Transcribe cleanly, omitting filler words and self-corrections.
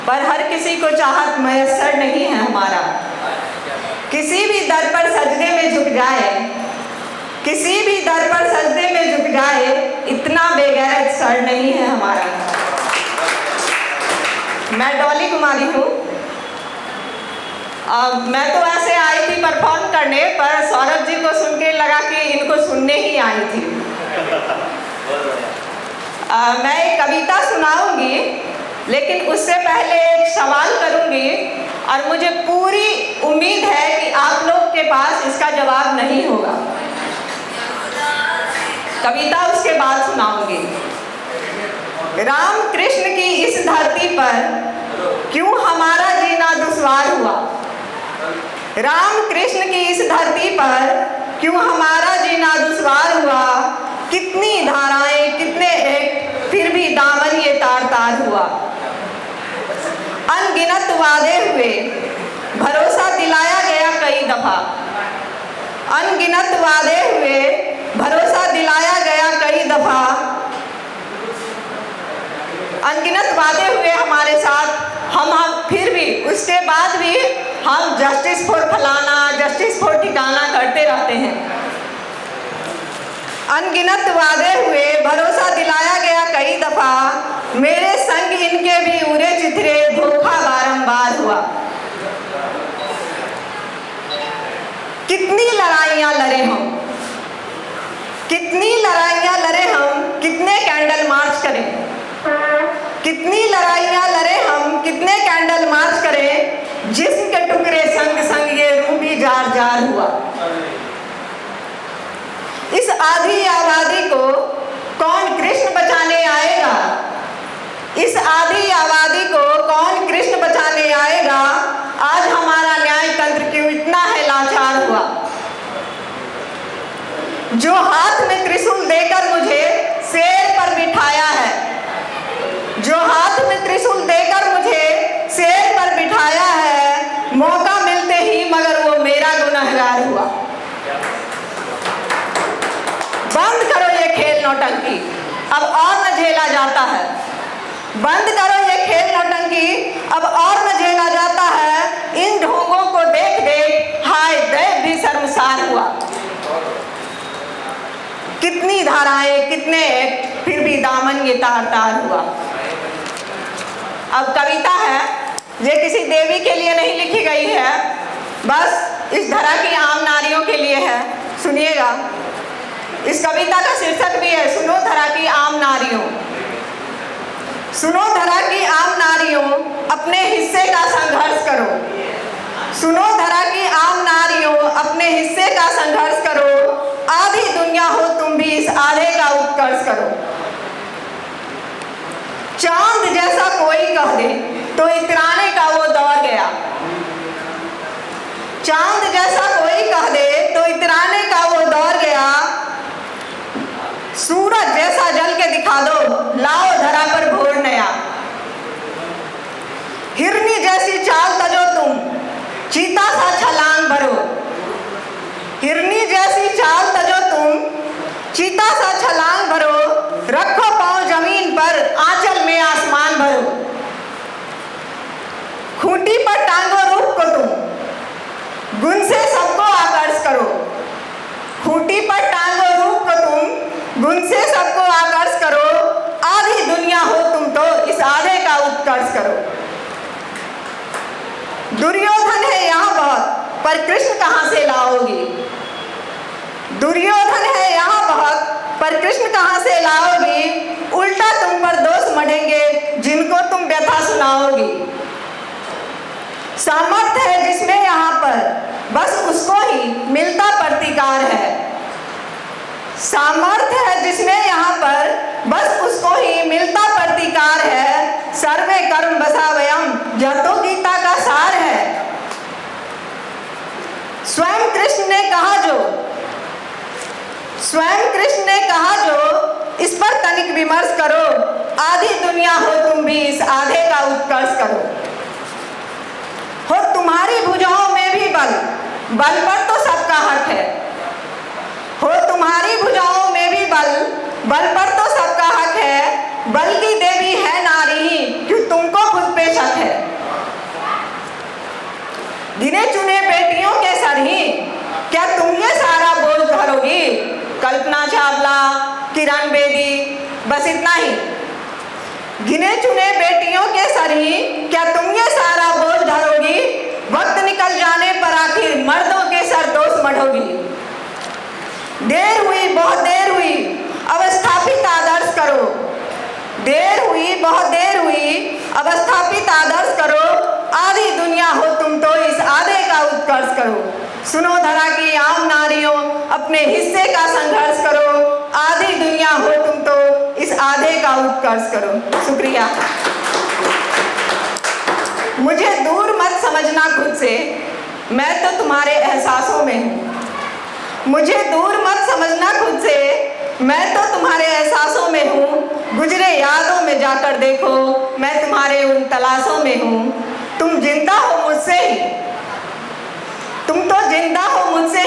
पर हर किसी को चाहत मयस्सर नहीं है हमारा। किसी भी दर पर सजदे में झुक जाए, किसी भी दर पर सजदे में झुक जाए, इतना बेगैरत सर नहीं है हमारा। मैं डॉली कुमारी हूँ। मैं तो ऐसे आई थी परफॉर्म करने, पर सौरभ जी को सुन के लगा कि इनको सुनने ही आई थी। मैं एक कविता सुनाऊंगी, लेकिन उससे पहले एक सवाल करूंगी और मुझे पूरी उम्मीद है कि आप लोग के पास इसका जवाब नहीं होगा। कविता उसके बाद सुनाऊंगी। राम कृष्ण की इस धरती पर क्यों हमारा जीना दुश्वार हुआ? राम कृष्ण की इस धरती पर क्यों हमारा जीना दुश्वार हुआ? कितनी धाराएं, कितने एक, फिर भी दामन ये तार तार हुआ। अनगिनत वादे हुए, भरोसा दिलाया गया कई दफा। अनगिनत वादे हुए, भरोसा दिलाया गया कई दफा। अनगिनत वादे हुए हमारे साथ, हम फिर भी उसके बाद भी हम जस्टिस फॉर फलाना, जस्टिस फॉर ठिकाना करते रहते हैं। अनगिनत वादे हुए, भरोसा दिलाया गया कई दफा। मेरे संग इनके भी उरे चिथरे, धोखा बारंबार हुआ। कितनी लड़ाइयां लड़े हम, कितनी लड़ाइयां लड़े हम, कितने कैंडल मार्च करें। कितनी लड़ाइयां लड़े हम, कितने कैंडल मार्च करें। जिस्म के टुकड़े संग संग ये रूह भी जार जार हुआ। इस आधी आबादी को कौन कृष्ण बचाने आएगा? इस आधी आबादी को कौन कृष्ण बचाने आएगा? आज हमारा न्याय तंत्र क्यों इतना है लाचार हुआ? जो हाथ में त्रिशूल देकर मुझे शेर पर बिठाया है, जो हाथ में त्रिशूल देकर मुझे शेर पर बिठाया है, मौका मिलते ही मगर वो मेरा गुनहगार हुआ। बंद करो ये खेल नौटंकी, अब और न झेला जाता है। बंद करो ये खेल नौटंकी, अब और न झेला जाता है। इन ढोंगों को देख देख हाय दैव भी शर्मसार हुआ। कितनी धाराएं, कितने एक्ट, फिर भी दामन ये तार तार हुआ। अब कविता है, ये किसी देवी के लिए नहीं लिखी गई है, बस इस धरा की आम नारियों के लिए है। सुनिएगा। इस कविता का शीर्षक भी है, सुनो धरा की आम नारियों। सुनो धरा की आम नारियों, अपने हिस्से का संघर्ष करो। सुनो धरा की आम नारियों, अपने हिस्से का संघर्ष करो। आधी दुनिया हो तुम भी, इस आधे का उत्कर्ष करो। चांद जैसा कोई कह दे तो इतराने का वो दौर गया। चांद जैसा कोई कह दे तो इतराने का वो दौर गया। सूरज जैसा जल के दिखा दो, लाओ धरा पर भोर नया। हिरनी जैसी चाल तजो तुम, चीता सा छलांग भरो। हिरनी जैसी चाल तजो तुम, चीता सा छलांग भरो। रखो पांव जमीन पर, आंचल में आसमान भरो। खूंटी पर टांगो रूप को तुम, गुण से सबको आकर्ष करो। खूंटी पर टांगो रूप को तुम, गुण से सबको आकर्ष करो। आधी दुनिया हो तुम तो, इस आधे का उत्कर्ष करो। दुर्योधन है यहाँ बहुत, पर कृष्ण कहाँ से लाओगी? दुर्योधन है यहाँ बहुत, पर कृष्ण कहाँ से लाओगी? उल्टा तुम पर दोष मढ़ेंगे, जिनको तुम व्यथा सुनाओगी। सामर्थ्य है जिसमें यहाँ पर, बस उसको ही मिलता प्रतिकार है। सामर्थ्य है जिसमें यहाँ पर, बस उसको ही मिलता प्रतिकार है। सर्वे कर्म बसावयम, यह तो गीता का सार है। स्वयं कृष्ण ने कहा जो, स्वयं कृष्ण ने कहा जो, इस पर तनिक विमर्श करो। आधी दुनिया हो तुम भी, इस आधे का उत्कर्ष करो। हो तुम्हारी भुजाओं में भी बल, बल पर तो सबका हक है। हो तुम्हारी भुजाओं में भी बल, बल पर तो सबका हक है। बल की देवी है नारी, क्यों तुमको खुद पे शक है। बावला, किरण बेदी, बस इतना ही। गिने चुने बेटियों के सर ही क्या तुम ये सारा बोझ ढोगी? वक्त निकल जाने पर आखिर मर्दों के सर दोष मढ़ोगी। देर हुई, बहुत देर हुई, अब स्थापित आदर्श करो। देर हुई, बहुत देर हुई, अब स्थापित आदर्श करो। आधी दुनिया हो तुम तो इस आधे का उत्कर्ष करो। सुनो धरा की आम नारियों, अपने हिस्से का संघर्ष करो। आधी दुनिया हो तुम तो इस आधे का उत्कर्ष करो। शुक्रिया। मुझे दूर मत समझना खुद से, मैं तो तुम्हारे एहसासों में हूँ। मुझे दूर मत समझना खुद से, मैं तो तुम्हारे एहसासों में हूँ। गुजरे यादों में जाकर देखो, मैं तुम्हारे उन तलाशों में हूँ। तुम जिंदा हो मुझसे ही, तुम तो जिंदा हो मुझसे